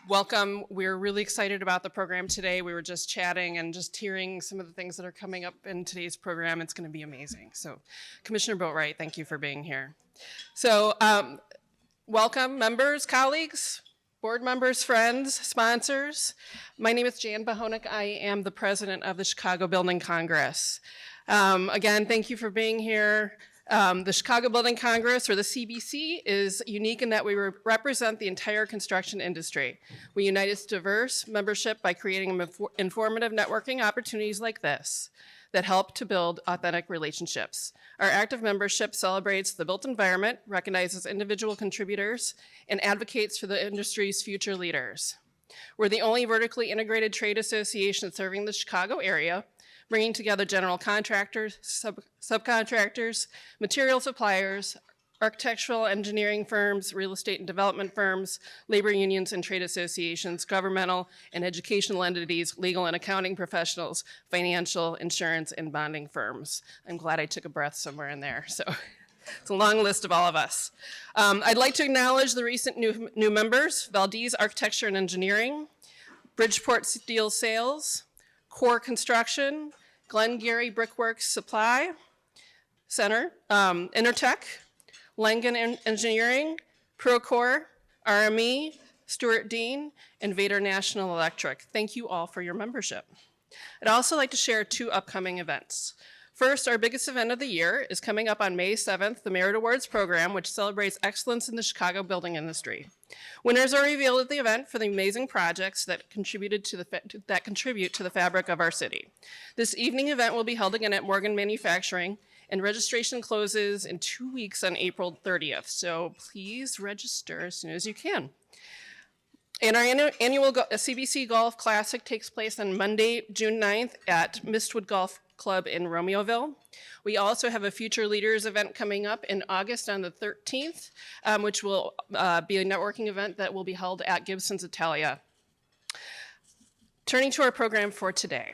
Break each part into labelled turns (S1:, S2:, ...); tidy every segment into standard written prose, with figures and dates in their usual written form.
S1: Welcome. We're really excited about the program today. We were just chatting and just hearing some of the things that are coming up in today's program. It's going to be amazing. So, Commissioner Boatwright, thank you for being here. So, welcome, members, colleagues, board members, friends, sponsors. My name is Jan Bahonik. I am the president of the Chicago Building Congress. Again, thank you for being here. The Chicago Building Congress, or the CBC, is unique in that we represent the entire construction industry. We unite its diverse membership by creating informative networking opportunities like this that help to build authentic relationships. Our active membership celebrates the built environment, recognizes individual contributors, and advocates for the industry's future leaders. We're the only vertically integrated trade association serving the Chicago area, bringing together general contractors, subcontractors, material suppliers, architectural engineering firms, real estate and development firms, labor unions and trade associations, governmental and educational entities, legal and accounting professionals, financial, insurance, and bonding firms. I'm glad I took a breath somewhere in there. So it's a long list of all of us. I'd like to acknowledge the recent new members: Valdez Architecture and Engineering, Bridgeport Steel Sales, Core Construction, Glengarry Brickworks Supply Center, Intertech, Langen Engineering, Procore, RME, Stuart Dean, and Vader National Electric. Thank you all for your membership. I'd also like to share 2 upcoming events. First, our biggest event of the year is coming up on May 7th, the Merit Awards program, which celebrates excellence in the Chicago building industry. Winners are revealed at the event for the amazing projects that contribute to the fabric of our city. This evening event will be held again at Morgan Manufacturing, and registration closes in 2 weeks on April 30th. So please register as soon as you can. And our annual CBC Golf Classic takes place on Monday, June 9th at Mistwood Golf Club in Romeoville. We also have a Future Leaders event coming up in August on the 13th, which will be a networking event that will be held at Gibson's Italia. Turning to our program for today.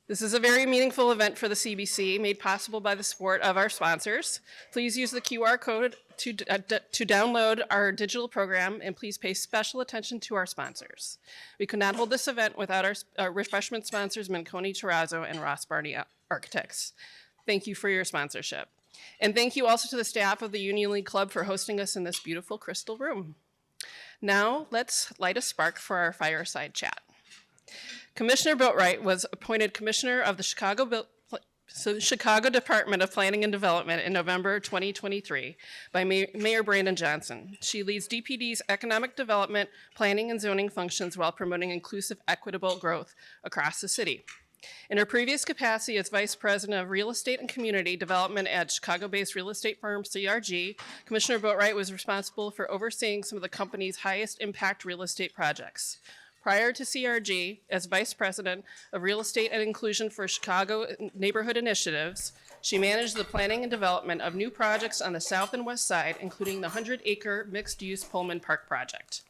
S1: This is a very meaningful event for the CBC, made possible by the support of our sponsors. Please use the QR code to download our digital program, and please pay special attention to our sponsors. We could not hold this event without our refreshment sponsors, Manconi Terrazzo and Ross Barney Architects. Thank you for your sponsorship. And thank you also to the staff of the Union League Club for hosting us in this beautiful crystal room. Now, let's light a spark for our fireside chat. Commissioner Boatwright was appointed Commissioner of the Chicago Department of Planning and Development in November 2023 by Mayor Brandon Johnson. She leads DPD's economic development, planning, and zoning functions while promoting inclusive, equitable growth across the city. In her previous capacity as Vice President of Real Estate and Community Development at Chicago-based real estate firm CRG, Commissioner Boatwright was responsible for overseeing some of the company's highest impact real estate projects. Prior to CRG, as Vice President of Real Estate and Inclusion for Chicago Neighborhood Initiatives, she managed the planning and development of new projects on the south and west side, including the 100-acre mixed-use Pullman Park project.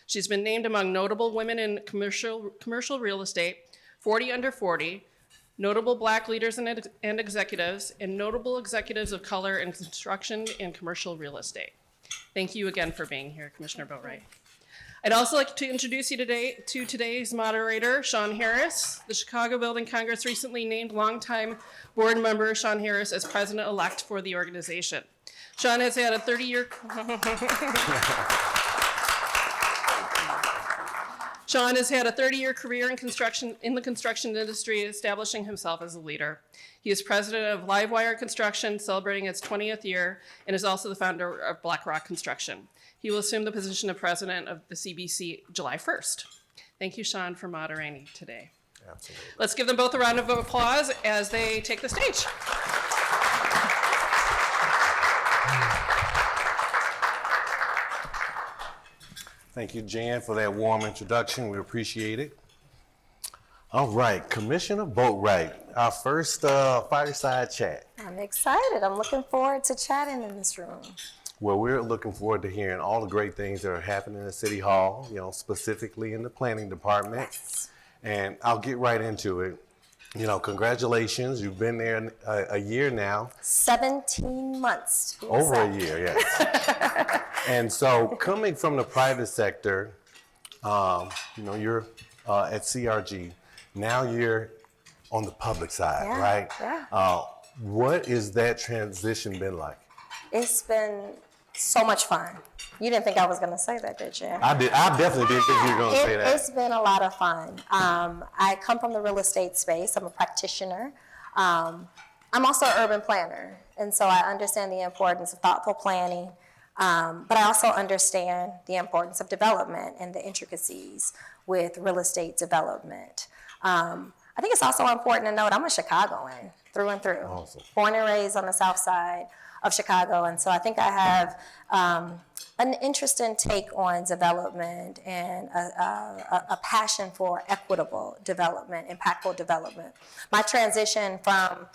S1: She's been named among notable women in commercial real estate, 40 under 40, notable Black leaders and executives, and notable executives of color in construction and commercial real estate. Thank you again for being here, Commissioner Boatwright. I'd also like to introduce you today to today's moderator, Sean Harris. The Chicago Building Congress recently named longtime board member Sean Harris as president-elect for the organization. Sean has had a 30-year career in the construction industry, establishing himself as a leader. He is president of Livewire Construction, celebrating its 20th year, and is also the founder of BlackRock Construction. He will assume the position of president of the CBC July 1st. Thank you, Sean, for moderating today.
S2: Absolutely.
S1: Let's give them both a round of applause as they take the stage.
S2: Thank you, Jan, for that warm introduction. We appreciate it. All right, Commissioner Boatwright, our first fireside chat.
S3: I'm excited. I'm looking forward to chatting in this room.
S2: Well, we're looking forward to hearing all the great things that are happening in City Hall, specifically in the planning department.
S3: Yes.
S2: And I'll get right into it. Congratulations. You've been there a year now.
S3: 17 months.
S2: Over a year, yes. And so coming from the private sector, You're at CRG. Now you're on the public side,
S3: Yeah,
S2: right?
S3: yeah.
S2: What is that transition been like?
S3: It's been so much fun. You didn't think I was going to say that, did you?
S2: I did. I definitely didn't think you were going to say that.
S3: It's been a lot of fun. I come from the real estate space. I'm a practitioner. I'm also an urban planner, and so I understand the importance of thoughtful planning, but I also understand the importance of development and the intricacies with real estate development. I think it's also important to note I'm a Chicagoan through and through.
S2: Awesome.
S3: Born and raised on the south side of Chicago, and so I think I have an interesting take on development and a passion for equitable development, impactful development. My transition from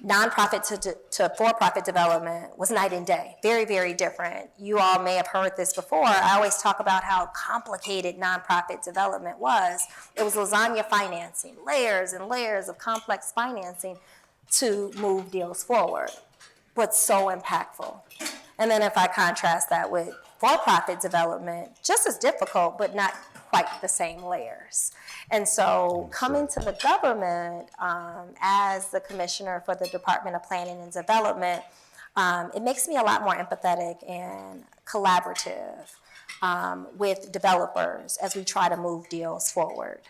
S3: nonprofit to for-profit development was night and day. Very, very different. You all may have heard this before. I always talk about how complicated nonprofit development was. It was lasagna financing, layers and layers of complex financing to move deals forward, but so impactful. And then if I contrast that with for-profit development, just as difficult, but not quite the same layers. And so coming to the government as the commissioner for the Department of Planning and Development, it makes me a lot more empathetic and collaborative with developers as we try to move deals forward.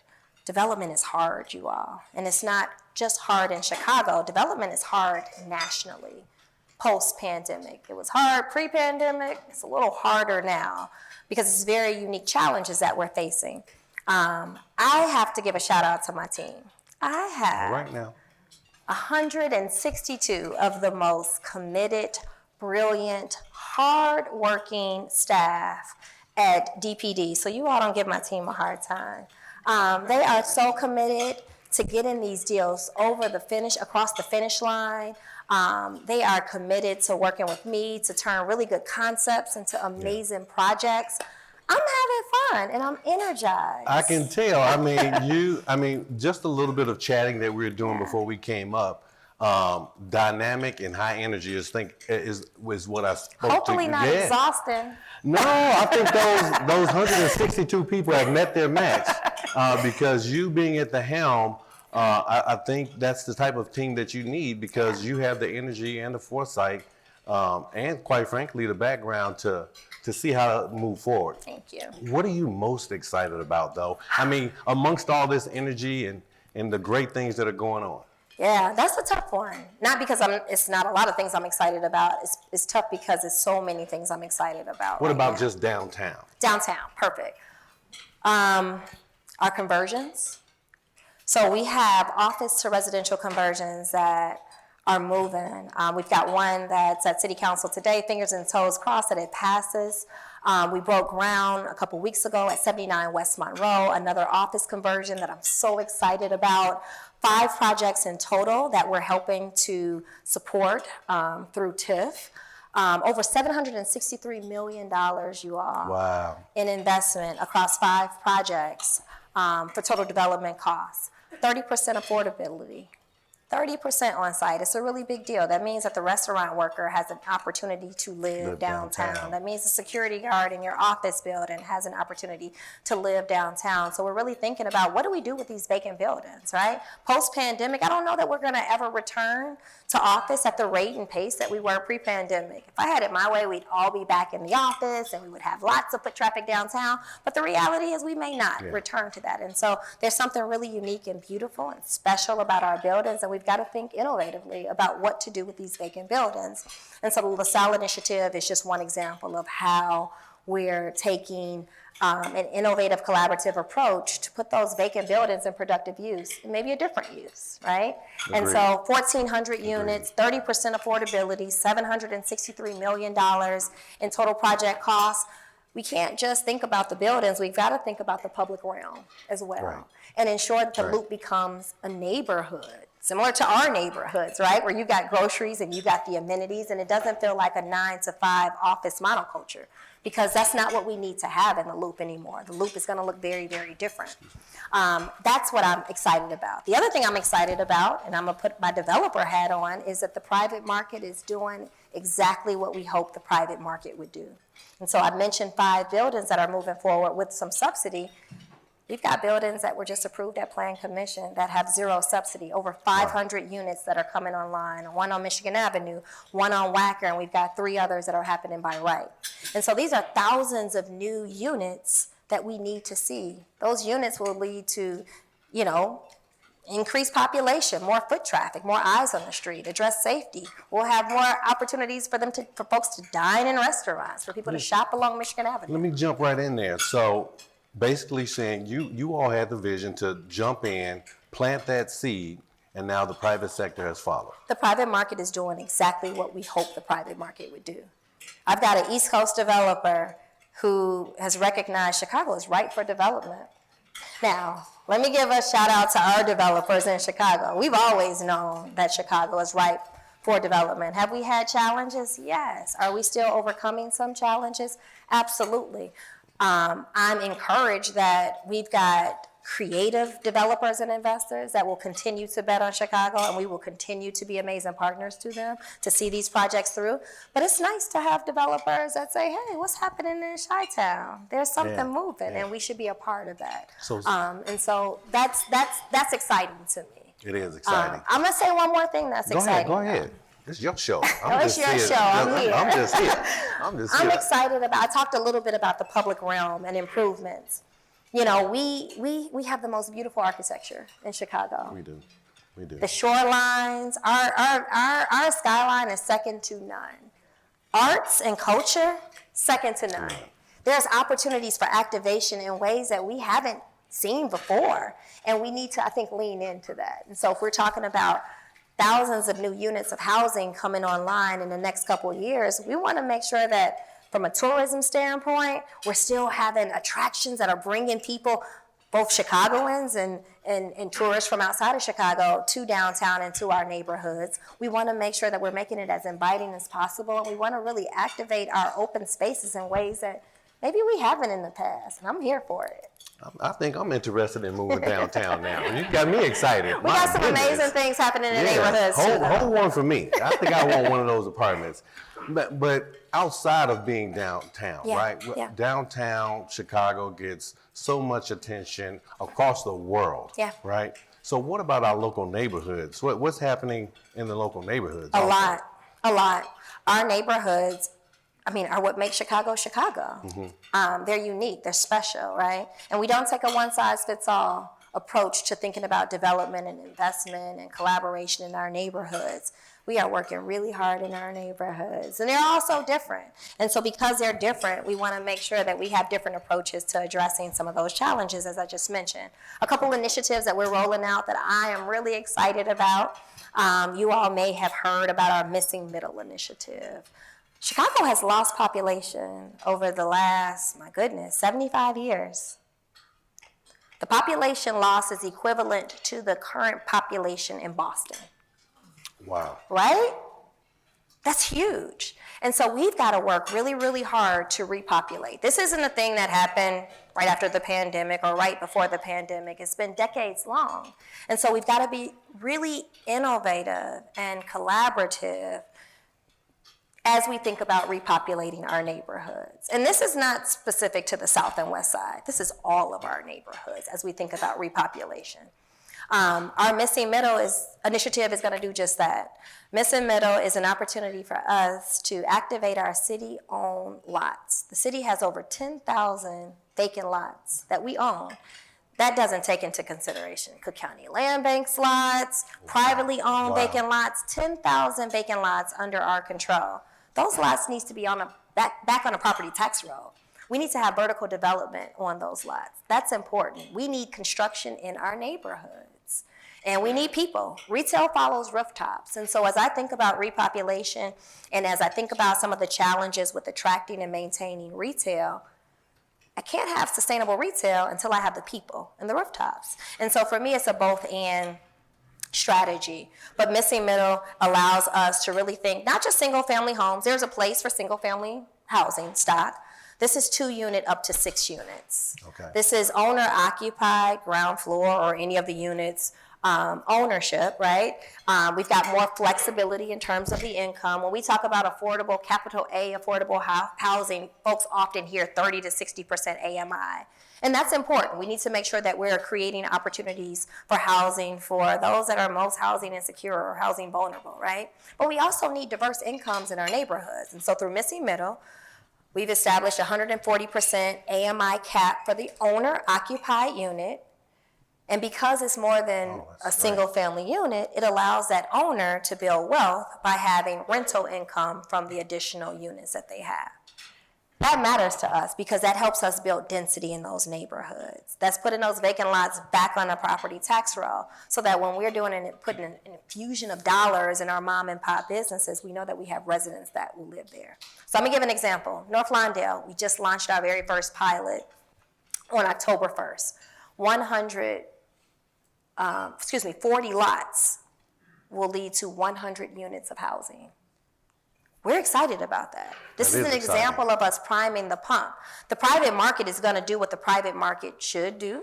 S3: Development is hard, you all, and it's not just hard in Chicago. Development is hard nationally, post-pandemic. It was hard pre-pandemic. It's a little harder now because it's very unique challenges that we're facing. I have to give a shout out to my team. I have
S2: Right now.
S3: 162 of the most committed, brilliant, hard-working staff at DPD. So you all don't give my team a hard time. They are so committed to getting these deals across the finish line. They are committed to working with me to turn really good concepts into amazing projects. I'm having fun and I'm energized.
S2: I can tell. Just a little bit of chatting that we were doing before we came up. Dynamic and high energy is what I spoke to.
S3: Hopefully not exhausting.
S2: No, I think those 162 people have met their match because you being at the helm, I think that's the type of team that you need because you have the energy and the foresight and quite frankly the background to see how to move forward.
S3: Thank you.
S2: What are you most excited about though? Amongst all this energy and the great things that are going on.
S3: Yeah, that's a tough one. Not because it's not a lot of things I'm excited about. It's tough because it's so many things I'm excited about.
S2: What
S3: right
S2: about
S3: now.
S2: just downtown?
S3: Downtown, perfect. Our conversions. So we have office to residential conversions that are moving. We've got one that's at City Council today, fingers and toes crossed that it passes. We broke ground a couple weeks ago at 79 West Monroe, another office conversion that I'm so excited about. 5 projects in total that we're helping to support through TIF. Over $763 million, you all,
S2: Wow.
S3: in investment across 5 projects for total development costs. 30% affordability. 30% on site. It's a really big deal. That means that the restaurant worker has an opportunity to live downtown. That means the security guard in your office building has an opportunity to live downtown. So we're really thinking about what do we do with these vacant buildings, right? Post-pandemic, I don't know that we're going to ever return to office at the rate and pace that we were pre-pandemic. If I had it my way, we'd all be back in the office and we would have lots of foot traffic downtown. But the reality is we may not return to that. And so there's something really unique and beautiful and special about our buildings, and we've got to think innovatively about what to do with these vacant buildings. And so the LaSalle initiative is just one example of how we're taking an innovative collaborative approach to put those vacant buildings in productive use, and maybe a different use, right?
S2: Agreed.
S3: And so 1,400 units, 30% affordability, $763 million in total project costs. We can't just think about the buildings, we've got to think about the public realm as well.
S2: Right.
S3: And ensure that the
S2: Right.
S3: loop becomes a neighborhood similar to our neighborhoods, right? Where you got groceries and you got the amenities, and it doesn't feel like a 9-to-5 office monoculture, because that's not what we need to have in the Loop anymore. The Loop is going to look very, very different. That's what I'm excited about. The other thing I'm excited about, and I'm going to put my developer hat on, is that the private market is doing exactly what we hoped the private market would do. And so I mentioned 5 buildings that are moving forward with some subsidy. We've got buildings that were just approved at Plan Commission that have 0 subsidy, over 500 units that are coming online, one on Michigan Avenue, one on Wacker, and we've got 3 others that are happening by right. And so these are thousands of new units that we need to see. Those units will lead to, increased population, more foot traffic, more eyes on the street, address safety. We'll have more opportunities for folks to dine in restaurants, for people to shop along Michigan Avenue.
S2: Let me jump right in there. So basically saying you all had the vision to jump in, plant that seed, and now the private sector has followed.
S3: The private market is doing exactly what we hoped the private market would do. I've got an East Coast developer who has recognized Chicago is ripe for development. Now, let me give a shout out to our developers in Chicago. We've always known that Chicago is ripe for development. Have we had challenges? Yes. Are we still overcoming some challenges? Absolutely. I'm encouraged that we've got creative developers and investors that will continue to bet on Chicago, and we will continue to be amazing partners to them to see these projects through. But it's nice to have developers that say, hey, what's happening in Chi-Town? There's something moving, and we should be a part of that. And so that's exciting to me.
S2: It is exciting.
S3: I'm going to say one more thing that's exciting.
S2: Go ahead. It's your show.
S3: It's your show. I'm here.
S2: I'm just here.
S3: I'm excited about, I talked a little bit about the public realm and improvements. We have the most beautiful architecture in Chicago.
S2: We do.
S3: The shorelines, our skyline is second to none. Arts and culture, second to none. There's opportunities for activation in ways that we haven't seen before, and we need to, I think, lean into that. And so if we're talking about thousands of new units of housing coming online in the next couple of years, we want to make sure that from a tourism standpoint, we're still having attractions that are bringing people, both Chicagoans and tourists from outside of Chicago, to downtown and to our neighborhoods. We want to make sure that we're making it as inviting as possible, and we want to really activate our open spaces in ways that maybe we haven't in the past, and I'm here for it.
S2: I think I'm interested in moving downtown now. You got me excited.
S3: We got some amazing things happening in the neighborhoods too.
S2: Hold one for me. I think I want one of those apartments. But outside of being downtown, right?
S3: Yeah.
S2: Downtown Chicago gets so much attention across the world, right? So what about our local neighborhoods? What's happening in the local neighborhoods?
S3: A lot. Our neighborhoods, are what makes Chicago, Chicago. Mm-hmm. They're unique, they're special, right? And we don't take a one-size-fits-all approach to thinking about development and investment and collaboration in our neighborhoods. We are working really hard in our neighborhoods, and they're all so different. And so because they're different, we want to make sure that we have different approaches to addressing some of those challenges, as I just mentioned. A couple initiatives that we're rolling out that I am really excited about. You all may have heard about our Missing Middle initiative. Chicago has lost population over the last, 75 years. The population loss is equivalent to the current population in Boston.
S2: Wow.
S3: Right? That's huge. And so we've got to work really, really hard to repopulate. This isn't a thing that happened right after the pandemic or right before the pandemic. It's been decades long. And so we've got to be really innovative and collaborative as we think about repopulating our neighborhoods. And this is not specific to the South and West Side. This is all of our neighborhoods as we think about repopulation. Our Missing Middle initiative is going to do just that. Missing Middle is an opportunity for us to activate our city-owned lots. The city has over 10,000 vacant lots that we own. That doesn't take into consideration Cook County Land Bank lots, privately owned vacant lots, 10,000 vacant lots under our control. Those lots need to be back on a property tax roll. We need to have vertical development on those lots. That's important. We need construction in our neighborhoods. And we need people. Retail follows rooftops. And so as I think about repopulation and as I think about some of the challenges with attracting and maintaining retail, I can't have sustainable retail until I have the people and the rooftops. And so for me, it's a both and strategy. But Missing Middle allows us to really think not just single family homes. There's a place for single family housing stock. This is 2-unit up to 6 units.
S2: Okay.
S3: This is owner occupied, ground floor, or any of the units ownership, right? We've got more flexibility in terms of the income. When we talk about affordable, capital A, affordable housing, folks often hear 30 to 60% AMI. And that's important. We need to make sure that we're creating opportunities for housing for those that are most housing insecure or housing vulnerable, right? But we also need diverse incomes in our neighborhoods. And so through Missing Middle, we've established 140% AMI cap for the owner-occupied unit. And because it's more than a single family unit, it allows that owner to build wealth by having rental income from the additional units that they have. That matters to us because that helps us build density in those neighborhoods. That's putting those vacant lots back on the property tax roll so that when we're putting an infusion of dollars in our mom and pop businesses, we know that we have residents that will live there. So I'm gonna give an example. North Lawndale, we just launched our very first pilot on October 1st. 40 lots will lead to 100 units of housing. We're excited about that. This is an example of us priming the pump. The private market is going to do what the private market should do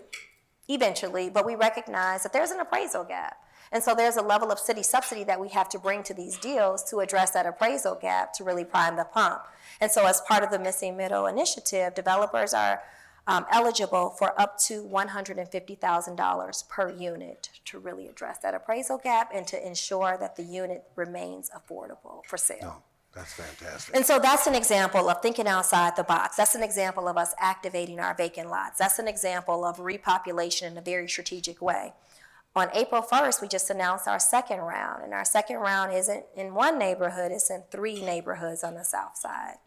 S3: eventually, but we recognize that there's an appraisal gap. And so there's a level of city subsidy that we have to bring to these deals to address that appraisal gap to really prime the pump. And so as part of the Missing Middle initiative, developers are eligible for up to $150,000 per unit to really address that appraisal gap and to ensure that the unit remains affordable for sale.
S2: Oh, that's fantastic.
S3: And so that's an example of thinking outside the box. That's an example of us activating our vacant lots. That's an example of repopulation in a very strategic way. On April 1st, we just announced our second round, and our second round isn't in one neighborhood, it's in 3 neighborhoods on the south side.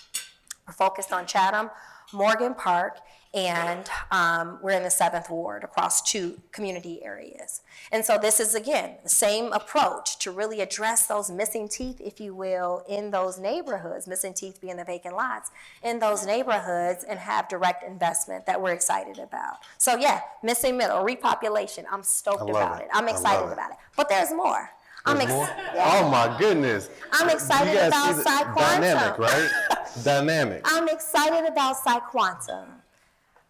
S3: We're focused on Chatham, Morgan Park, and we're in the 7th Ward across 2 community areas. And so this is, again, the same approach to really address those missing teeth, if you will, in those neighborhoods, missing teeth being the vacant lots, in those neighborhoods and have direct investment that we're excited about. So yeah, Missing Middle, repopulation, I'm stoked about it. I'm excited about it. But there's more.
S2: Oh my goodness.
S3: I'm excited about Sci Quantum.
S2: Dynamic, right? Dynamic.
S3: I'm excited about Sci Quantum.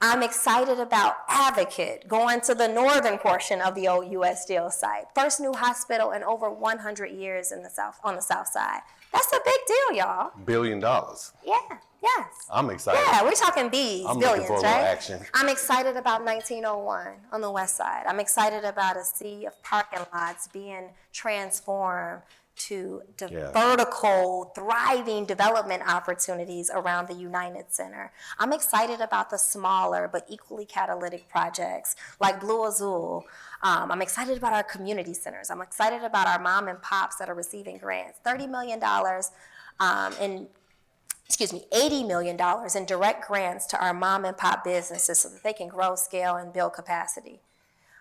S3: I'm excited about Advocate, going to the northern portion of the old U.S. Steel site. First new hospital in over 100 years in the south, on the south side. That's a big deal, y'all.
S2: $1 billion.
S3: Yeah, yes.
S2: I'm excited.
S3: Yeah, we're talking B's,
S2: I'm
S3: billions,
S2: looking for a
S3: right?
S2: little action.
S3: I'm excited about 1901 on the west side. I'm excited about a sea of parking lots being transformed to vertical, thriving development opportunities around the United Center. I'm excited about the smaller but equally catalytic projects like Blue Azul. I'm excited about our community centers. I'm excited about our mom and pops that are receiving grants. $80 million in direct grants to our mom and pop businesses so that they can grow, scale, and build capacity.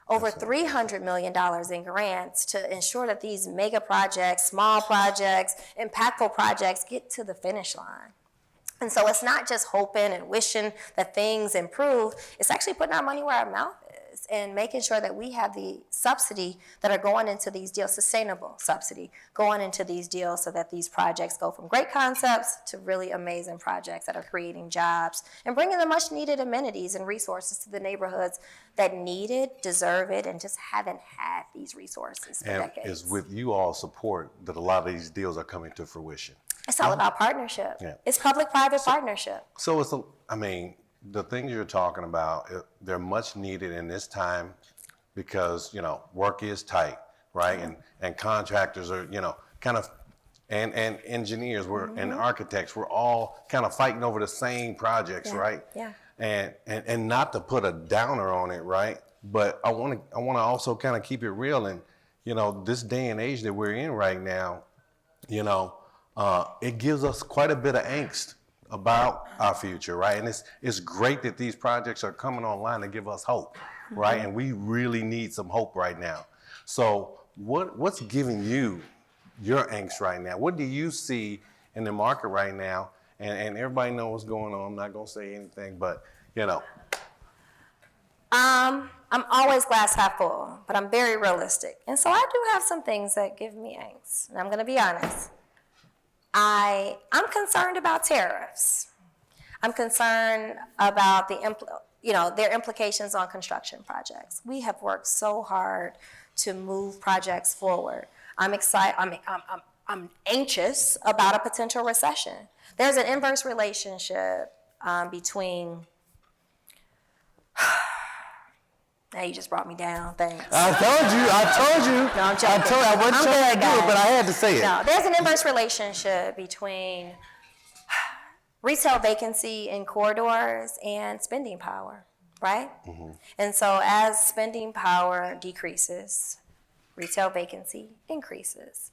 S3: Over $300 million in grants to ensure that these mega projects, small projects, impactful projects get to the finish line. And so it's not just hoping and wishing that things improve, it's actually putting our money where our mouth is and making sure that we have the subsidy that are going into these deals, sustainable subsidy, going into these deals so that these projects go from great concepts to really amazing projects that are creating jobs and bringing the much needed amenities and resources to the neighborhoods that need it, deserve it, and just haven't had these resources for decades.
S2: And it's with you all support that a lot of these deals are coming to fruition.
S3: It's all about partnership. Yeah. It's public-private partnership.
S2: So it's, the things you're talking about, they're much needed in this time because, work is tight, right? And contractors are, kind of, and engineers, and architects, we're all kind of fighting over the same projects, right?
S3: Yeah.
S2: And not to put a downer on it, right? But I want to also kind of keep it real. And, this day and age that we're in right now, it gives us quite a bit of angst about our future, right? And it's great that these projects are coming online to give us hope, right? And we really need some hope right now. So what's giving you your angst right now? What do you see in the market right now? And everybody knows what's going on. I'm not gonna say anything, but
S3: I'm always glass half full, but I'm very realistic. And so I do have some things that give me angst. And I'm going to be honest. I'm concerned about tariffs. I'm concerned about their implications on construction projects. We have worked so hard to move projects forward. I'm excited. I'm anxious about a potential recession. There's an inverse relationship between. Now you just brought me down. Thanks.
S2: I told you.
S3: No, I'm joking.
S2: I wasn't trying to do it, but I had to say it.
S3: No, there's an inverse relationship between retail vacancy in corridors and spending power, right? Mm-hmm. And so as spending power decreases, retail vacancy increases.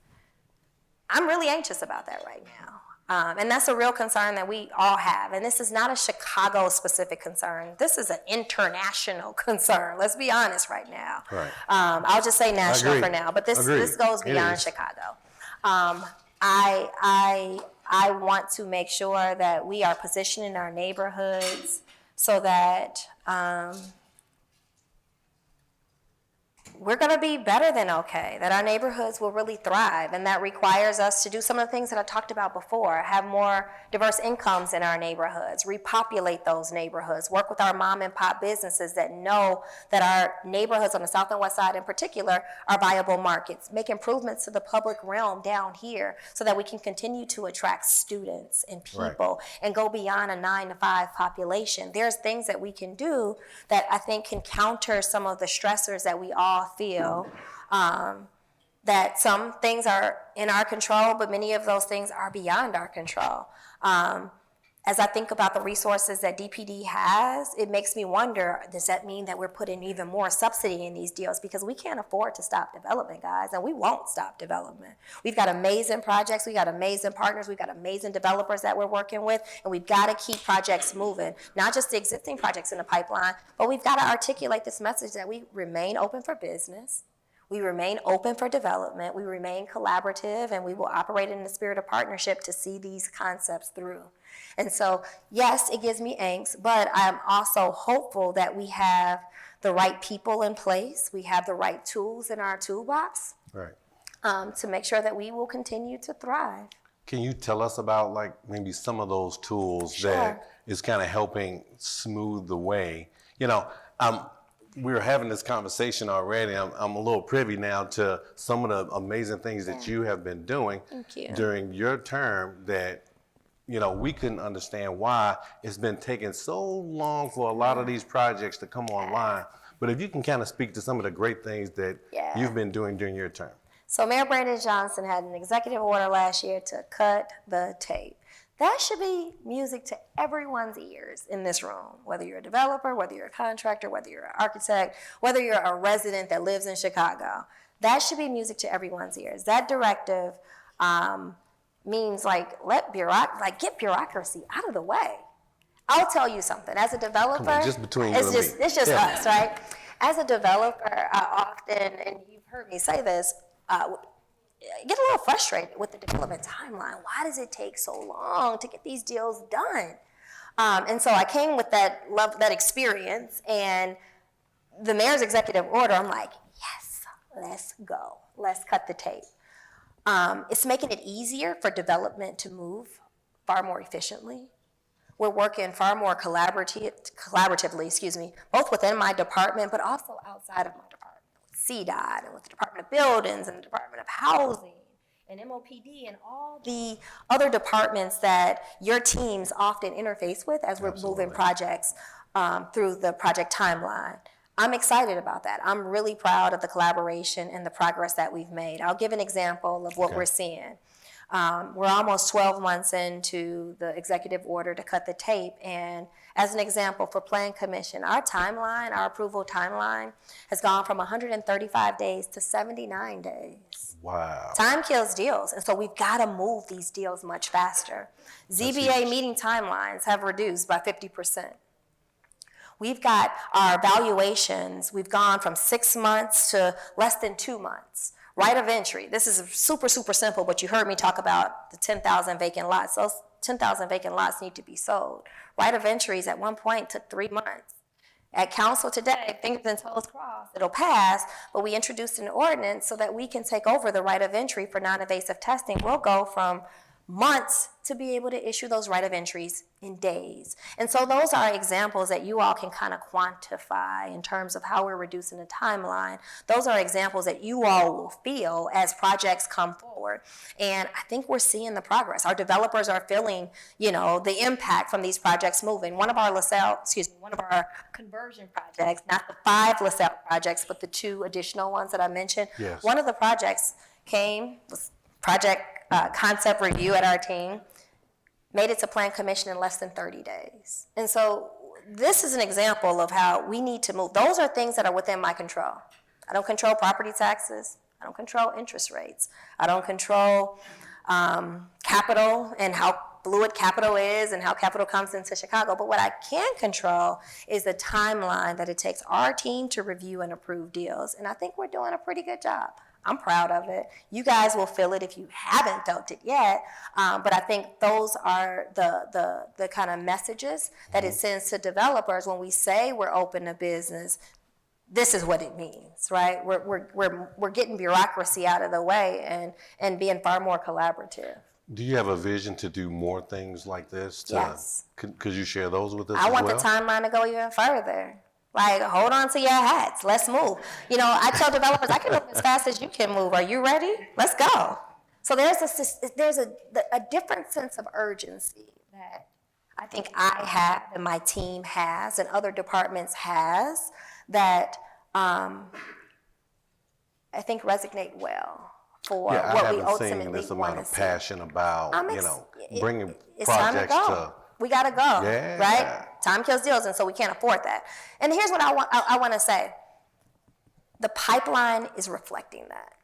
S3: I'm really anxious about that right now. And that's a real concern that we all have. And this is not a Chicago-specific concern. This is an international concern. Let's be honest right now.
S2: Right.
S3: I'll just say national for now, but this goes beyond Chicago. I want to make sure that we are positioning our neighborhoods so that we're going to be better than okay, that our neighborhoods will really thrive. And that requires us to do some of the things that I talked about before, have more diverse incomes in our neighborhoods, repopulate those neighborhoods, work with our mom and pop businesses that know that our neighborhoods on the South and West Side in particular are viable markets, make improvements to the public realm down here so that we can continue to attract students and people and go beyond a 9-to-5 population. There's things that we can do that I think can counter some of the stressors that we all feel, that some things are in our control, but many of those things are beyond our control. As I think about the resources that DPD has, it makes me wonder, does that mean that we're putting even more subsidy in these deals? Because we can't afford to stop development, guys, and we won't stop development. We've got amazing projects, we've got amazing partners, we've got amazing developers that we're working with, and we've got to keep projects moving, not just the existing projects in the pipeline, but we've got to articulate this message that we remain open for business. We remain open for development, we remain collaborative, and we will operate in the spirit of partnership to see these concepts through. And so, yes, it gives me angst, but I'm also hopeful that we have the right people in place, we have the right tools in our toolbox to make sure that we will continue to thrive.
S2: Can you tell us about like maybe some of those tools that is kind of helping smooth the way? You know, we were having this conversation already. I'm a little privy now to some of the amazing things that you have been doing during your term that, you know, we couldn't understand why it's been taking so long for a lot of these projects to come online. But if you can kind of speak to some of the great things that you've been doing during your term.
S3: So Mayor Brandon Johnson had an executive order last year to cut the tape. That should be music to everyone's ears in this room, whether you're a developer, whether you're a contractor, whether you're an architect, whether you're a resident that lives in Chicago. That should be music to everyone's ears. That directive means get bureaucracy out of the way. I'll tell you something. As a developer,
S2: come on, just between you and me.
S3: It's just us, right? As a developer, I often, and you've heard me say this, get a little frustrated with the development timeline. Why does it take so long to get these deals done? And so I came with that experience, and the mayor's executive order, I'm like, yes, let's go. Let's cut the tape. It's making it easier for development to move far more efficiently. We're working far more collaboratively, both within my department, but also outside of my department. CDOT and with the Department of Buildings and the Department of Housing and MOPD and all the other departments that your teams often interface with as we're moving projects through the project timeline. I'm excited about that. I'm really proud of the collaboration and the progress that we've made. I'll give an example of what we're seeing. We're almost 12 months into the executive order to cut the tape, and as an example, for Plan Commission, our approval timeline has gone from 135 days to 79 days.
S2: Wow.
S3: Time kills deals, and so we've got to move these deals much faster. ZBA meeting timelines have reduced by 50%. We've got our evaluations, we've gone from 6 months to less than 2 months. Right of entry, this is super, super simple, but you heard me talk about the 10,000 vacant lots. Those 10,000 vacant lots need to be sold. Right of entries at one point took 3 months. At council today, fingers and toes crossed, it'll pass, but we introduced an ordinance so that we can take over the right of entry for non-invasive testing. We'll go from months to be able to issue those right of entries in days. And so those are examples that you all can kind of quantify in terms of how we're reducing the timeline. Those are examples that you all will feel as projects come forward. And I think we're seeing the progress. Our developers are feeling, the impact from these projects moving. One of our conversion projects, not the 5 LaSalle projects, but the 2 additional ones that I mentioned.
S2: Yes.
S3: One of the projects was project concept review at our team, made it to Plan Commission in less than 30 days. And so this is an example of how we need to move. Those are things that are within my control. I don't control property taxes. I don't control interest rates. I don't control capital and how fluid capital is and how capital comes into Chicago. But what I can control is the timeline that it takes our team to review and approve deals. And I think we're doing a pretty good job. I'm proud of it. You guys will feel it if you haven't felt it yet. But I think those are the kind of messages that it sends to developers when we say we're open to business. This is what it means, right? We're getting bureaucracy out of the way and being far more collaborative.
S2: Do you have a vision to do more things like this?
S3: Yes.
S2: Could you share those with us
S3: I
S2: as
S3: want
S2: well?
S3: the timeline to go even further. Like, hold on to your hats. Let's move. I tell developers, I can move as fast as you can move. Are you ready? Let's go. So there's a different sense of urgency that I think I have and my team has and other departments has that I think resonate well for
S2: Yeah,
S3: what
S2: I
S3: we
S2: haven't seen
S3: ultimately
S2: this amount
S3: want
S2: of
S3: to see.
S2: passion about, bringing
S3: It's time to
S2: projects
S3: go.
S2: to.
S3: We gotta go,
S2: Yeah.
S3: right? Time kills deals, and so we can't afford that. And here's what I want to say. The pipeline is reflecting that.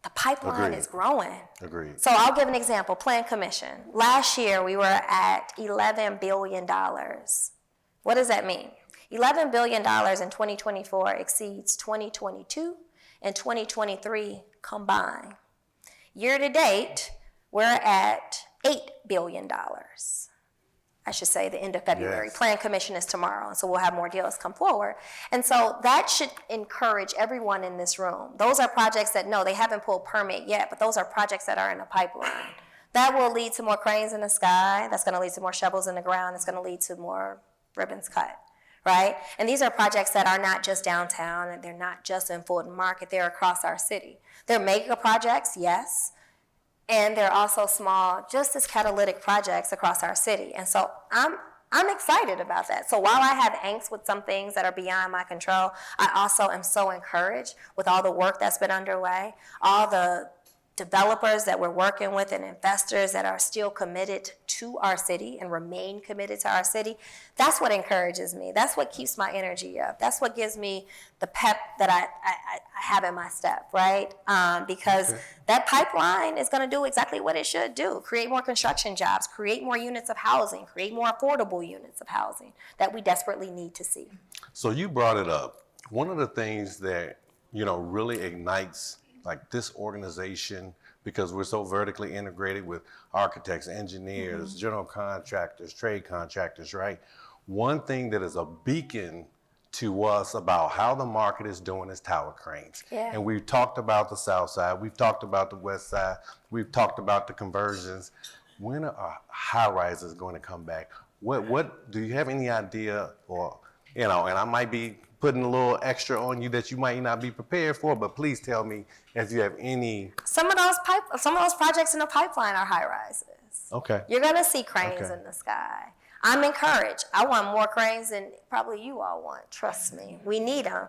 S3: The pipeline
S2: Agreed.
S3: is growing.
S2: Agreed.
S3: So I'll give an example. Plan Commission. Last year we were at $11 billion. What does that mean? $11 billion in 2024 exceeds 2022 and 2023 combined. Year to date, we're at $8 billion. I should say the end of February.
S2: Yes.
S3: Plan Commission is tomorrow, so we'll have more deals come forward. And so that should encourage everyone in this room. Those are projects that, no, they haven't pulled permit yet, but those are projects that are in the pipeline. That will lead to more cranes in the sky. That's going to lead to more shovels in the ground. It's going to lead to more ribbons cut, right? And these are projects that are not just downtown, and they're not just in Fulton Market. They're across our city. They're mega projects, yes. And they're also small, just as catalytic projects across our city. And so I'm excited about that. So while I have angst with some things that are beyond my control, I also am so encouraged with all the work that's been underway, all the developers that we're working with and investors that are still committed to our city and remain committed to our city. That's what encourages me. That's what keeps my energy up. That's what gives me the pep that I have in my step, right? Because that pipeline is going to do exactly what it should do. Create more construction jobs, create more units of housing, create more affordable units of housing that we desperately need to see.
S2: So you brought it up. One of the things that, really ignites like this organization, because we're so vertically integrated with architects, engineers, general contractors, trade contractors, right? One thing that is a beacon to us about how the market is doing is tower cranes.
S3: Yeah.
S2: And we've talked about the south side, we've talked about the west side, we've talked about the conversions. When are high rises going to come back? What do you have any idea, or, and I might be putting a little extra on you that you might not be prepared for, but please tell me if you have any.
S3: Some of those projects in the pipeline are high rises.
S2: Okay.
S3: You're gonna see cranes
S2: Okay.
S3: in the sky. I'm encouraged. I want more cranes than probably you all want. Trust me, we need them.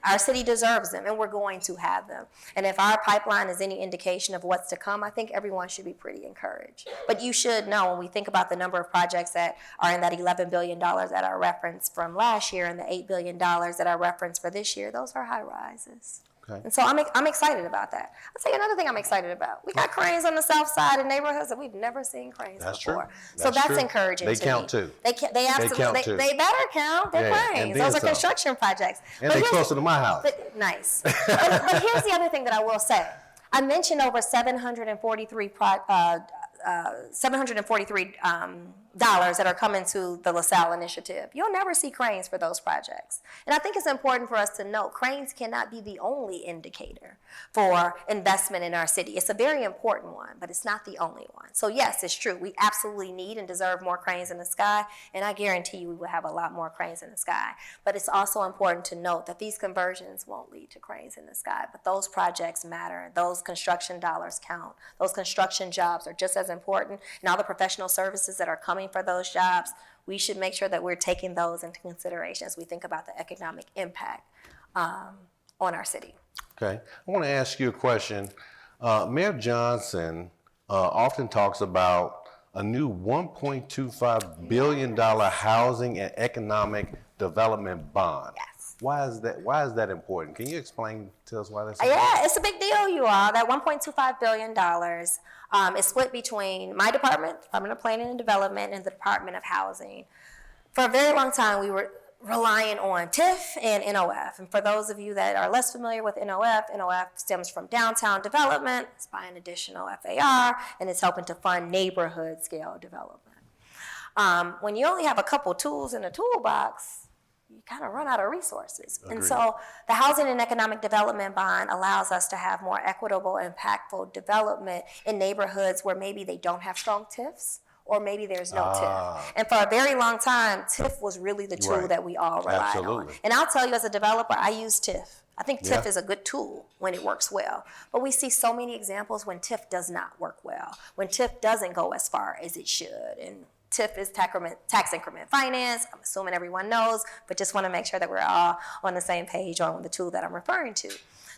S3: Our city deserves them, and we're going to have them. And if our pipeline is any indication of what's to come, I think everyone should be pretty encouraged. But you should know, when we think about the number of projects that are in that $11 billion that are referenced from last year and the $8 billion that are referenced for this year, those are high rises.
S2: Okay.
S3: And so I'm excited about that. I'll tell you another thing I'm excited about. We got cranes on the south side in neighborhoods that we've never seen cranes
S2: That's true.
S3: before. So
S2: That's
S3: that's
S2: true.
S3: encouraging
S2: They
S3: to
S2: count
S3: me.
S2: too.
S3: They absolutely,
S2: count too.
S3: they better count. They're
S2: Yeah, and
S3: cranes.
S2: then
S3: Those are
S2: some.
S3: construction projects.
S2: And
S3: But
S2: they
S3: here's-
S2: closer to my house.
S3: but, nice. but here's the other thing that I will say. I mentioned over 743 dollars that are coming to the LaSalle initiative, you'll never see cranes for those projects. And I think it's important for us to note cranes cannot be the only indicator for investment in our city. It's a very important one, but it's not the only one. So yes, it's true. We absolutely need and deserve more cranes in the sky, and I guarantee you we will have a lot more cranes in the sky. But it's also important to note that these conversions won't lead to cranes in the sky, but those projects matter. Those construction dollars count. Those construction jobs are just as important, and all the professional services that are coming for those jobs, we should make sure that we're taking those into consideration as we think about the economic impact on our city.
S2: Okay, I want to ask you a question. Mayor Johnson often talks about a new $1.25 billion housing and economic development bond.
S3: Yes.
S2: Why is that important? Can you explain to us why that's important?
S3: Yeah, it's a big deal, you all. That $1.25 billion is split between my department, Department of Planning and Development, and the Department of Housing. For a very long time, we were relying on TIF and NOF. And for those of you that are less familiar with NOF stems from downtown development. It's buying additional FAR, and it's helping to fund neighborhood scale development. When you only have a couple tools in a toolbox, you kind of run out of resources.
S2: Agreed.
S3: And so the Housing and Economic Development Bond allows us to have more equitable, impactful development in neighborhoods where maybe they don't have strong TIFs, or maybe there's no TIF. And for a very long time, TIF was really the tool that we all relied on. And I'll tell you, as a developer, I use TIF. I think TIF is a good tool when it works well. But we see so many examples when TIF does not work well, when TIF doesn't go as far as it should. And TIF is tax increment finance. I'm assuming everyone knows, but just want to make sure that we're all on the same page on the tool that I'm referring to.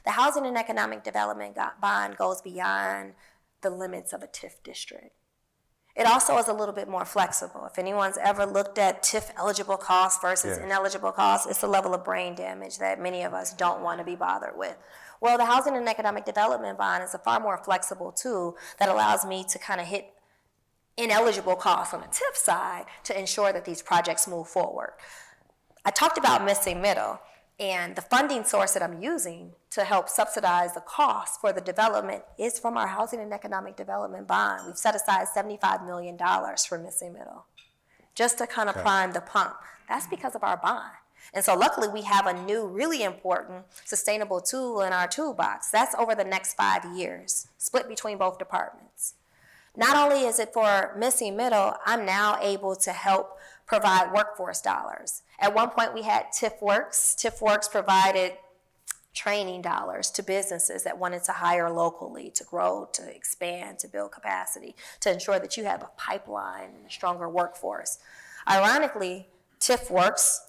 S3: The Housing and Economic Development Bond goes beyond the limits of a TIF district. It also is a little bit more flexible. If anyone's ever looked at TIF eligible costs versus ineligible costs, it's a level of brain damage that many of us don't want to be bothered with. Well, the Housing and Economic Development Bond is a far more flexible tool that allows me to kind of hit ineligible costs on the TIF side to ensure that these projects move forward. I talked about missing middle, and the funding source that I'm using to help subsidize the cost for the development is from our Housing and Economic Development Bond. We've set aside $75 million for missing middle, just to kind of prime the pump. That's because of our bond. And so luckily we have a new, really important, sustainable tool in our toolbox. That's over the next 5 years, split between both departments. Not only is it for missing middle, I'm now able to help provide workforce dollars. At one point we had TIF Works. TIF Works provided training dollars to businesses that wanted to hire locally, to grow, to expand, to build capacity, to ensure that you have a pipeline and a stronger workforce. Ironically, TIF Works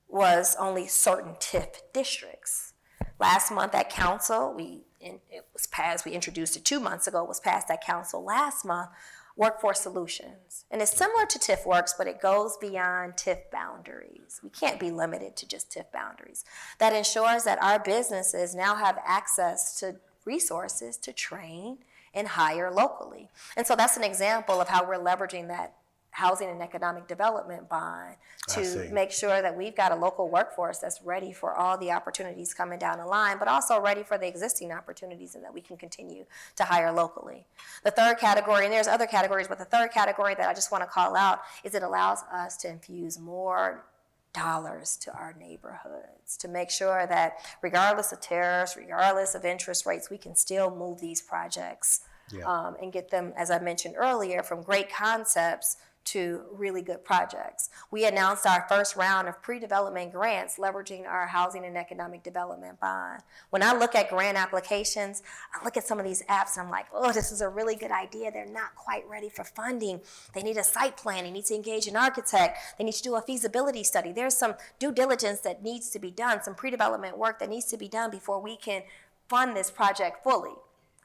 S3: was only certain TIF districts. Last month at council, it was passed, we introduced it 2 months ago, it was passed at council last month, Workforce Solutions. And it's similar to TIF Works, but it goes beyond TIF boundaries. We can't be limited to just TIF boundaries. That ensures that our businesses now have access to resources to train and hire locally. And so that's an example of how we're leveraging that Housing and Economic Development Bond to make sure that we've got a local workforce that's ready for all the opportunities coming down the line, but also ready for the existing opportunities and that we can continue to hire locally. The third category, and there's other categories, but the third category that I just want to call out is it allows us to infuse more dollars to our neighborhoods to make sure that regardless of tariffs, regardless of interest rates, we can still move these projects and get them, as I mentioned earlier, from great concepts to really good projects. We announced our first round of pre-development grants leveraging our Housing and Economic Development Bond. When I look at grant applications, I look at some of these apps and I'm like, oh, this is a really good idea. They're not quite ready for funding. They need a site plan. They need to engage an architect. They need to do a feasibility study. There's some due diligence that needs to be done, some pre-development work that needs to be done before we can fund this project fully.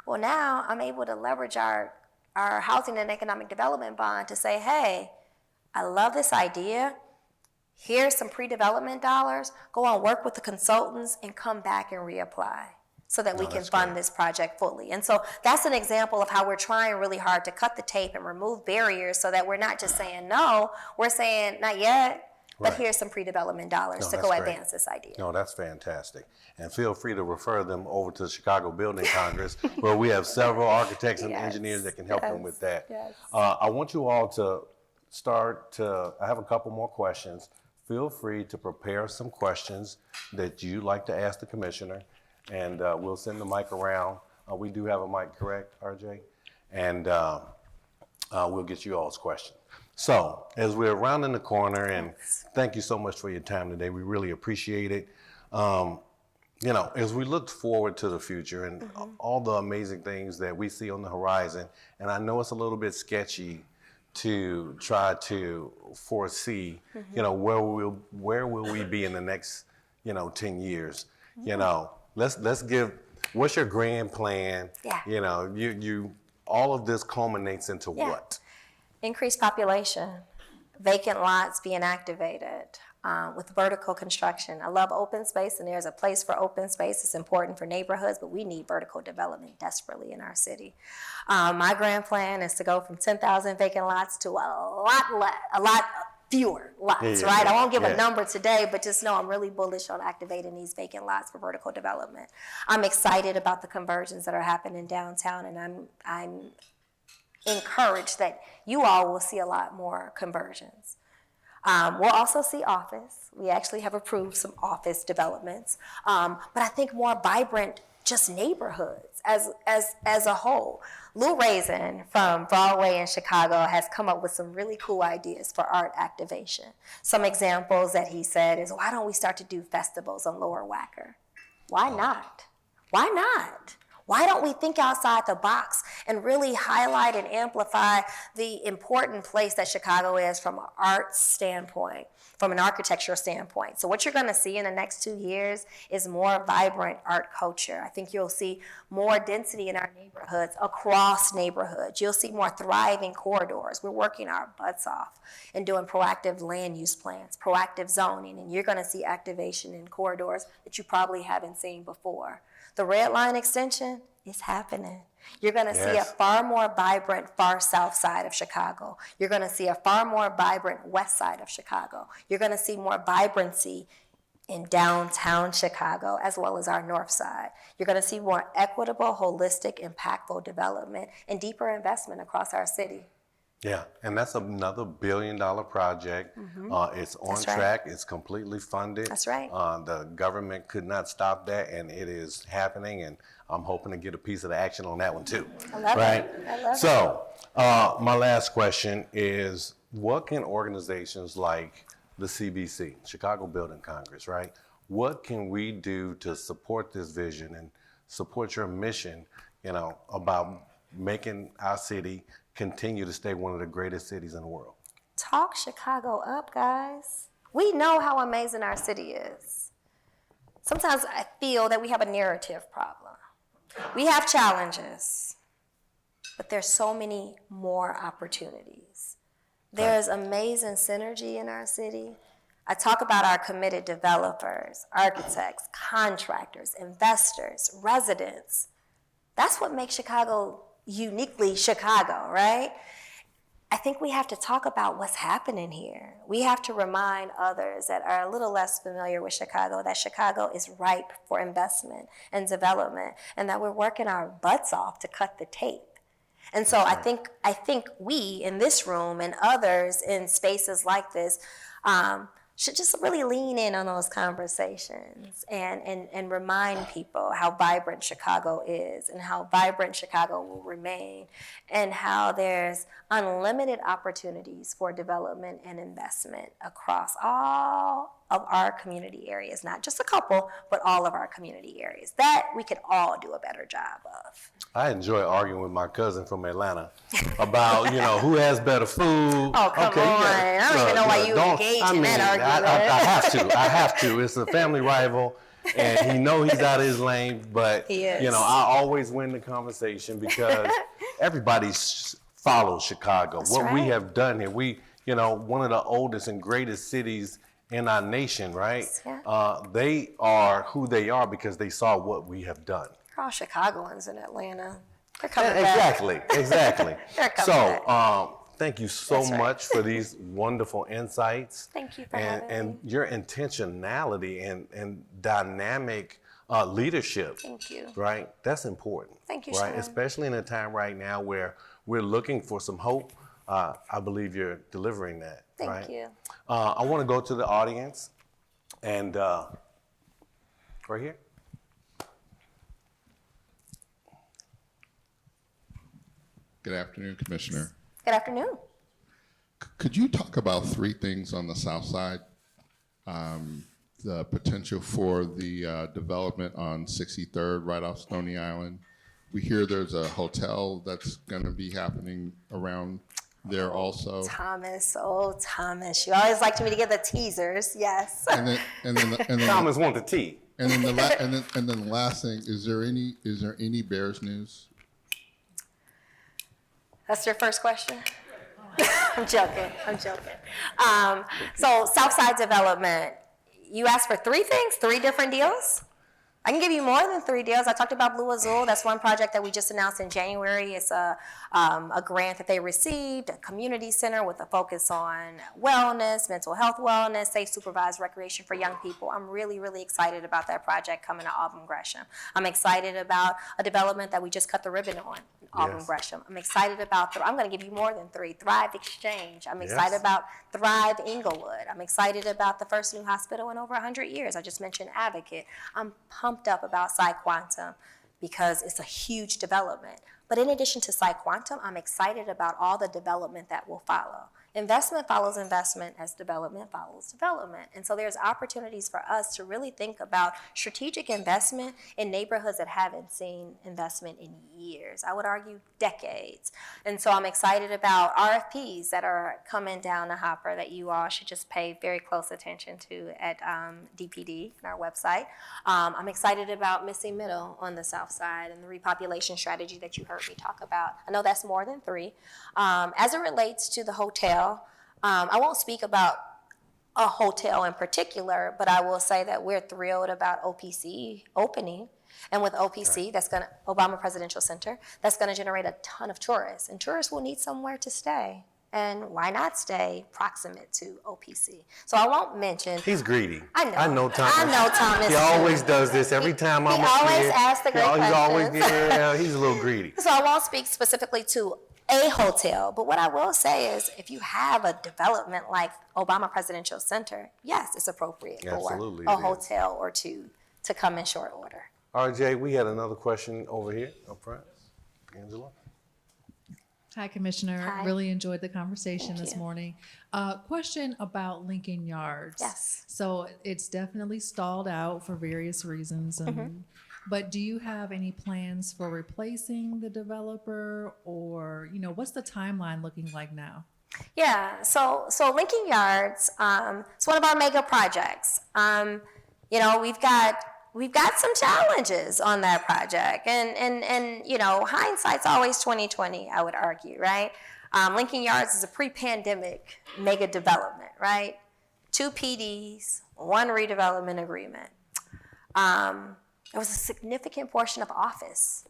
S3: Well, now I'm able to leverage our Housing and Economic Development Bond to say, hey, I love this idea. Here's some pre-development dollars. Go on, work with the consultants and come back and reapply so that we can fund this project fully. And so that's an example of how we're trying really hard to cut the tape and remove barriers so that we're not just saying no, we're saying not yet, but here's some pre-development dollars to go advance this idea.
S2: No, that's fantastic. And feel free to refer them over to the Chicago Building Congress, where we have several architects and engineers that can help them with that. I want you all to I have a couple more questions. Feel free to prepare some questions that you'd like to ask the commissioner, and we'll send the mic around. We do have a mic, correct, RJ? And we'll get you all's questions. So as we're rounding the corner, and thank you so much for your time today. We really appreciate it. You know, as we look forward to the future and all the amazing things that we see on the horizon, and I know it's a little bit sketchy to try to foresee, you know, where will we be in the next, 10 years? You know, let's give, what's your grand plan?
S3: Yeah.
S2: You know, you all of this culminates into what?
S3: Increased population, vacant lots being activated, with vertical construction. I love open space, and there's a place for open space. It's important for neighborhoods, but we need vertical development desperately in our city. My grand plan is to go from 10,000 vacant lots to a lot fewer lots, right? I won't give a number today, but just know I'm really bullish on activating these vacant lots for vertical development. I'm excited about the conversions that are happening downtown, and I'm encouraged that you all will see a lot more conversions. We'll also see office. We actually have approved some office developments, but I think more vibrant just neighborhoods as a whole. Lou Raisin from Broadway in Chicago has come up with some really cool ideas for art activation. Some examples that he said is, why don't we start to do festivals on Lower Wacker? Why not? Why not? Why don't we think outside the box and really highlight and amplify the important place that Chicago is from an art standpoint, from an architectural standpoint? So what you're going to see in the next 2 years is more vibrant art culture. I think you'll see more density in our neighborhoods, across neighborhoods. You'll see more thriving corridors. We're working our butts off and doing proactive land use plans, proactive zoning, and you're going to see activation in corridors that you probably haven't seen before. The red line extension is happening. You're going to see a far more vibrant far south side of Chicago. You're going to see a far more vibrant west side of Chicago. You're going to see more vibrancy in downtown Chicago as well as our north side. You're going to see more equitable, holistic, impactful development and deeper investment across our city.
S2: Yeah, and that's another $1 billion project. It's on track. It's completely funded.
S3: That's right.
S2: The government could not stop that, and it is happening. And I'm hoping to get a piece of the action on that one too.
S3: I love it. I love
S2: so, my last question is: what can organizations like the CBC, Chicago Building Congress, right? What can we do to support this vision and support your mission? About making our city continue to stay one of the greatest cities in the world.
S3: Talk Chicago up, guys. We know how amazing our city is. Sometimes I feel that we have a narrative problem. We have challenges, but there's so many more opportunities. There's amazing synergy in our city. I talk about our committed developers, architects, contractors, investors, residents. That's what makes Chicago uniquely Chicago, right? I think we have to talk about what's happening here. We have to remind others that are a little less familiar with Chicago that Chicago is ripe for investment and development, and that we're working our butts off to cut the tape. And so I think we in this room and others in spaces like this should just really lean in on those conversations and remind people how vibrant Chicago is and how vibrant Chicago will remain and how there's unlimited opportunities for development and investment across all of our community areas, not just a couple, but all of our community areas. That we could all do a better job of.
S2: I enjoy arguing with my cousin from Atlanta about, who has better food.
S3: Oh, come on. I don't even know why you engage in that argument.
S2: I have to. It's a family rival, and he he's out of his lane, but,
S3: he is.
S2: I always win the conversation because everybody follows Chicago.
S3: That's
S2: what we
S3: right.
S2: have done here, one of the oldest and greatest cities in our nation, right?
S3: Yeah.
S2: They are who they are because they saw what we have done.
S3: They're all Chicagoans in Atlanta. They're coming back.
S2: Exactly.
S3: They're coming back.
S2: Thank you so much for these wonderful insights.
S3: Thank you for having me.
S2: And your intentionality and dynamic leadership.
S3: Thank you.
S2: Right? That's important.
S3: Thank you,
S2: right?
S3: Sean.
S2: Especially in a time right now where we're looking for some hope. I believe you're delivering that.
S3: Thank
S2: right?
S3: you.
S2: I want to go to the audience and right here.
S4: Good afternoon, Commissioner.
S3: Good afternoon.
S4: Could you talk about three things on the south side? The potential for the development on 63rd, right off Stony Island. We hear there's a hotel that's going to be happening around there also.
S3: Thomas, you always like me to give the teasers. Yes.
S4: And then
S2: Thomas want the tea.
S4: And then the last thing, is there any Bears news?
S3: That's your first question? I'm joking. So Southside Development, you asked for three things, three different deals? I can give you more than three deals. I talked about Blue Azul. That's one project that we just announced in January. It's a grant that they received, a community center with a focus on wellness, mental health wellness, safe supervised recreation for young people. I'm really, really excited about that project coming to Auburn Gresham. I'm excited about a development that we just cut the ribbon on, Auburn
S2: Yes.
S3: Gresham. I'm excited about, I'm going to give you more than three, Thrive Exchange. I'm excited
S2: Yes.
S3: about Thrive Inglewood. I'm excited about the first new hospital in over 100 years. I just mentioned Advocate. I'm pumped up about Psi Quantum because it's a huge development. But in addition to Psi Quantum, I'm excited about all the development that will follow. Investment follows investment as development follows development. And so there's opportunities for us to really think about strategic investment in neighborhoods that haven't seen investment in years. I would argue decades. And so I'm excited about RFPs that are coming down the hopper that you all should just pay very close attention to at DPD and our website. I'm excited about Missing Middle on the south side and the repopulation strategy that you heard me talk about. I know that's more than three. As it relates to the hotel, I won't speak about a hotel in particular, but I will say that we're thrilled about OPC opening. And with OPC, that's going to, Obama Presidential Center, that's going to generate a ton of tourists. And tourists will need somewhere to stay. And why not stay proximate to OPC? So I won't mention.
S2: He's greedy.
S3: I know
S2: Thomas.
S3: I know Thomas.
S2: He always does this every time I'm
S3: he
S2: up
S3: always
S2: here.
S3: asks the great
S2: He's always,
S3: questions.
S2: he's a little greedy.
S3: So I won't speak specifically to a hotel, but what I will say is if you have a development like Obama Presidential Center, yes, it's appropriate
S2: Absolutely,
S3: for a
S2: it is.
S3: hotel or two to come in short order.
S2: RJ, we had another question over here up front. Angela?
S5: Hi, Commissioner.
S3: Hi.
S5: Really enjoyed the conversation
S3: Thank
S5: this
S3: you.
S5: morning. Question about Lincoln Yards.
S3: Yes.
S5: So it's definitely stalled out for various reasons. But do you have any plans for replacing the developer, or what's the timeline looking like now?
S3: Yeah, so Lincoln Yards, it's one of our mega projects. We've got some challenges on that project, and hindsight's always 20/20. I would argue, right? Lincoln Yards is a pre-pandemic mega development, right? 2 PDs, 1 redevelopment agreement. There was a significant portion of office.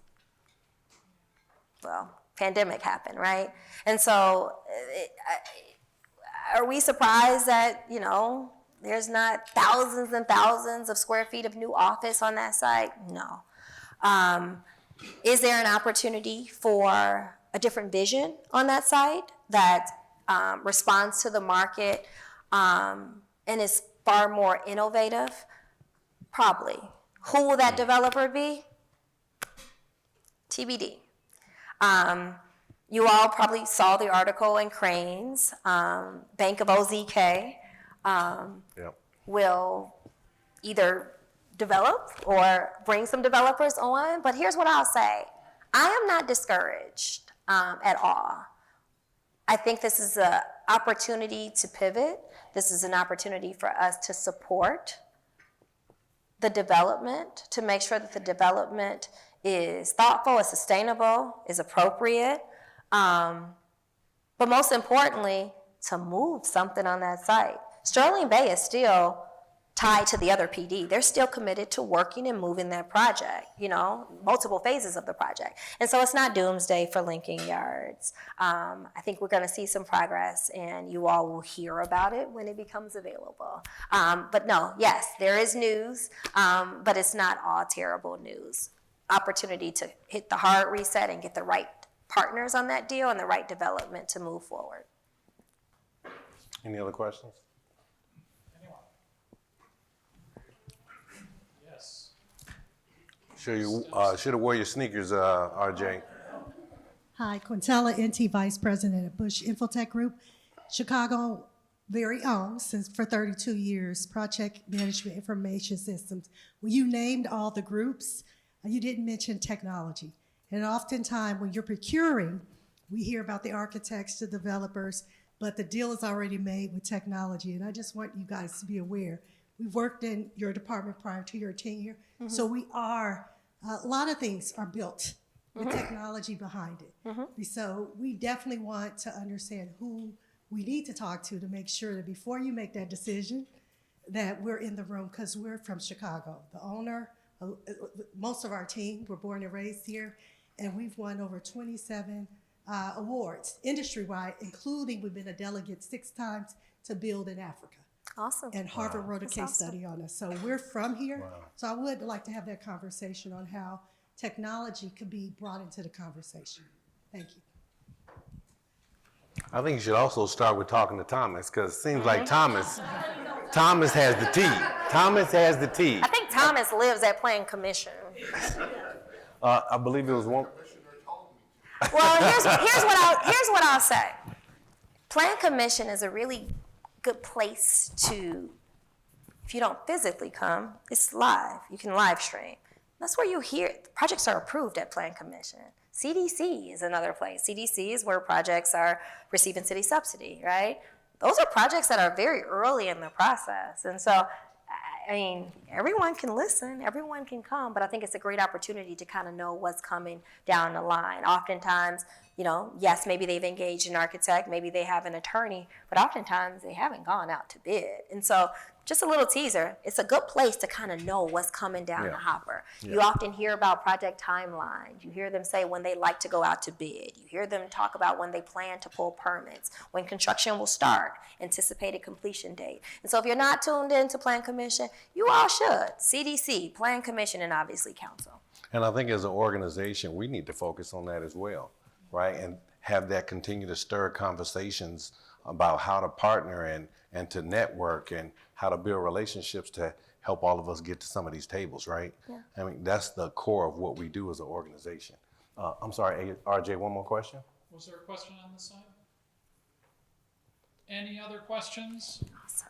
S3: Well, pandemic happened, right? And so, are we surprised that there's not thousands and thousands of square feet of new office on that site? No. Is there an opportunity for a different vision on that site that responds to the market and is far more innovative? Probably. Who will that developer be? TBD. You all probably saw the article in Cranes. Bank of OZK will either develop or bring some developers on. But here's what I'll say. I am not discouraged at all. I think this is an opportunity to pivot. This is an opportunity for us to support the development, to make sure that the development is thoughtful, is sustainable, is appropriate, but most importantly, to move something on that site. Sterling Bay is still tied to the other PD. They're still committed to working and moving that project, multiple phases of the project. And so it's not doomsday for Lincoln Yards. I think we're gonna see some progress and you all will hear about it when it becomes available. But no, yes, there is news, but it's not all terrible news. Opportunity to hit the hard reset and get the right partners on that deal and the right development to move forward.
S2: Any other questions?
S6: Anyone? Yes.
S2: Sure, you should have wore your sneakers, RJ.
S7: Hi, Quintella NT, Vice President at Bush Infotech Group, Chicago very own, since for 32 years, Project Management Information Systems. When you named all the groups, you didn't mention technology. And oftentimes when you're procuring, we hear about the architects, the developers, but the deal is already made with technology. And I just want you guys to be aware. We've worked in your department prior to your tenure, so we are, a lot of things are built with technology behind it. So we definitely want to understand who we need to talk to make sure that before you make that decision, that we're in the room, because we're from Chicago. The owner, most of our team were born and raised here, and we've won over 27 awards industry-wide, including we've been a delegate 6 times to Build in Africa.
S3: Awesome.
S7: And Harvard wrote a case
S3: awesome.
S7: study on us. So we're from here. So I would like to have that conversation on how technology could be brought into the conversation. Thank you.
S2: I think you should also start with talking to Thomas, because it seems like Thomas has the tea. Thomas has the tea.
S3: I think Thomas lives at Plan Commission.
S2: I believe it was one.
S3: Well, here's what I'll say. Plan Commission is a really good place to, if you don't physically come, it's live. You can live stream. That's where you hear projects are approved at Plan Commission. CDC is another place. CDC is where projects are receiving city subsidy, right? Those are projects that are very early in the process. And so, I mean, everyone can listen, everyone can come, but I think it's a great opportunity to kind of know what's coming down the line. Oftentimes, you know, yes, maybe they've engaged an architect, maybe they have an attorney, but oftentimes they haven't gone out to bid. And so just a little teaser, it's a good place to kind of know what's coming down the hopper. You often hear about project timelines. You hear them say when they like to go out to bid. You hear them talk about when they plan to pull permits, when construction will start, anticipated completion date. And so if you're not tuned in to Plan Commission, you all should. CDC, Plan Commission, and obviously Council.
S2: And I think as an organization, we need to focus on that as well, right? And have that continue to stir conversations about how to partner and to network and how to build relationships to help all of us get to some of these tables, right? Yeah. I mean, that's the core of what we do as an organization. I'm sorry, RJ, one more question?
S6: Was there a question on this side? Any other questions?
S3: Awesome.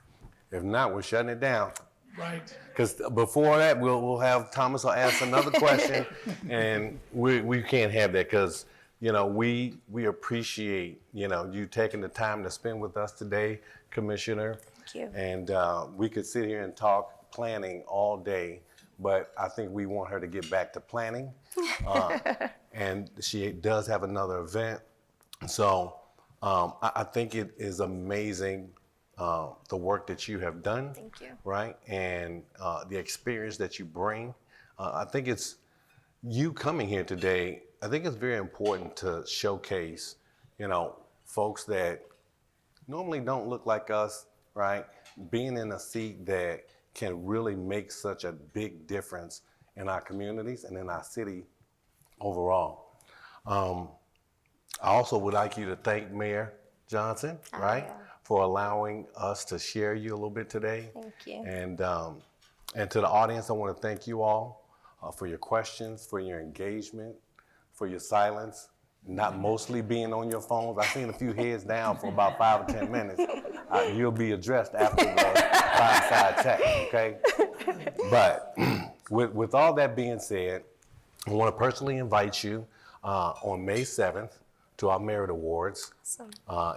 S2: If not, we're shutting it down.
S6: Right.
S2: Because before that, we'll have Thomas will ask another question, and we can't have that because, you know, we appreciate, you know, you taking the time to spend with us today, Commissioner.
S3: Thank you.
S2: And we could sit here and talk planning all day, but I think we want her to get back to planning. And she does have another event. So I think it is amazing the work that you have done.
S3: Thank you.
S2: Right? And the experience that you bring. I think it's you coming here today. I think it's very important to showcase, you know, folks that normally don't look like us, right? Being in a seat that can really make such a big difference in our communities and in our city overall. I also would like you to thank Mayor Johnson, right, for allowing us to share you a little bit today.
S3: Thank you.
S2: And to the audience, I want to thank you all for your questions, for your engagement, for your silence, not mostly being on your phones. I've seen a few heads down for about 5 or 10 minutes. You'll be addressed after the fireside chat, okay? But with all that being said, I want to personally invite you on May 7th to our Merit Awards.
S3: Awesome.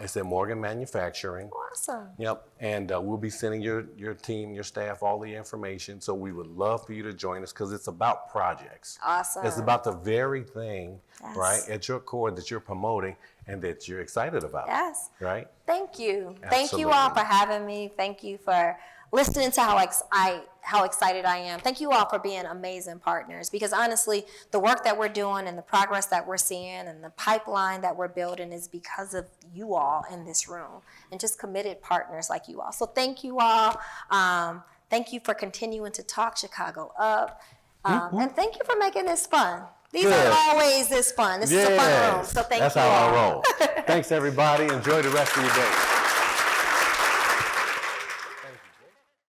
S2: It's at Morgan Manufacturing.
S3: Awesome.
S2: Yep, and we'll be sending your team, your staff, all the information. So we would love for you to join us because it's about projects.
S3: Awesome.
S2: It's about the very thing,
S3: Yes.
S2: right, at your core that you're promoting and that you're excited about.
S3: Yes.
S2: Right?
S3: Thank you. Thank you all
S2: Absolutely.
S3: for having me. Thank you for listening to how excited I am. Thank you all for being amazing partners, because honestly, the work that we're doing and the progress that we're seeing and the pipeline that we're building is because of you all in this room and just committed partners like you all. So thank you all. Thank you for continuing to talk Chicago up. And thank you for making this fun. These
S2: Good.
S3: aren't always this fun. This is a fun room, so thank
S2: That's
S3: you
S2: how
S3: all.
S2: I roll. Thanks, everybody. Enjoy the rest of your day.